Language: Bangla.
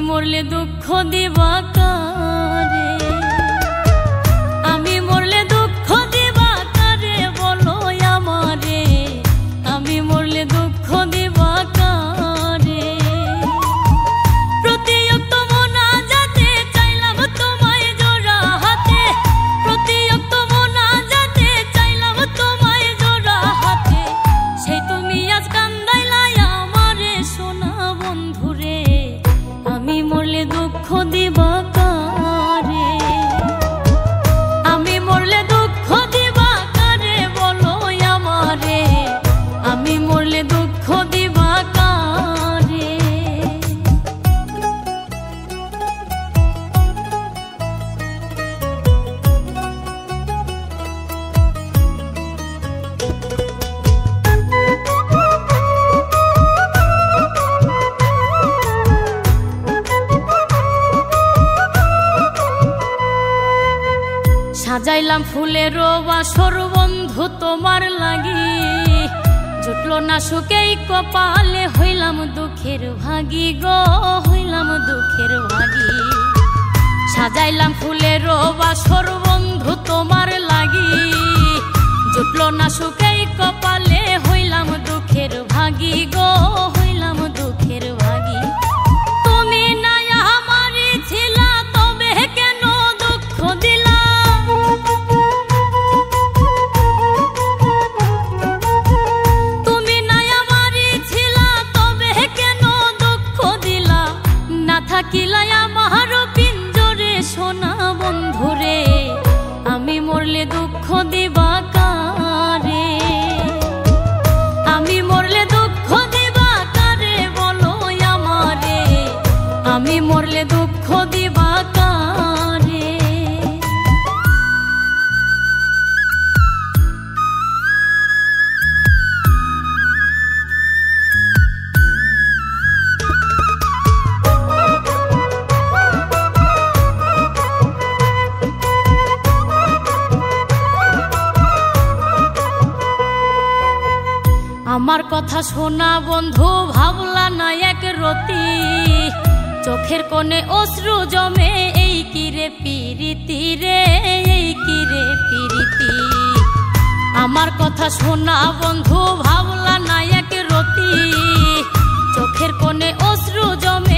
মরলে দুঃখ দিবা কারে, আমি মরলে দুঃখ দিবা কারে বলো আমারে, আমি মরলে দুঃখ দিবা কারে। প্রতিয়ক্ত মোনাজাতে চাইলাম তোমায় জোড়া হাতে, প্রতিয়ক্ত মোনাজাতে চাইলাম তোমায় জোড়া হাতে, সেই তুমি আজ কান্দাইলাই আমারে সোনা বন্ধুরে, আমি মরলে দুঃখ দিবা কারে, আমি মরলে দুঃখ দিবা কারে বলো আমারে, আমি মরলে দুঃখ দিবা কারে। সাজাইলাম ফুলের বাসর বন্ধু তোমার লাগি, জুটলো না সুখেই কপালে, হইলাম দুঃখের ভাগী গো, হইলাম দুঃখের ভাগী। সাজাইলাম ফুলের বাসর বন্ধু তোমার লাগি, জুটলো না সুখেই কপালে, হইলাম দুঃখের ভাগী গো, হইলাম দুঃখের ভাগী। তুমি না আমারই ছিলা তবে কেন দুঃখ দিলা, তুমি না আমারই ছিলা তবে কেন দুঃখ দিলা, না থাকিলাই আমার পিঞ্জরে সোনা বন্ধুরে, আমি মরলে দুঃখ দিবা কারে, আমি মরলে দুঃখ দিবা কারে বলো আমারে, আমি মরলে দুঃখ দিবা কারে। আমার কথা শোনা বন্ধু ভাবলা না এক রতি, চোখের কোণে অশ্রু জমে, এই কিরে পিরিতি রে, এই কিরে পিরিতি। আমার কথা শোনা বন্ধু ভাবলা না এক রতি, চোখের কোণে অশ্রু জমে,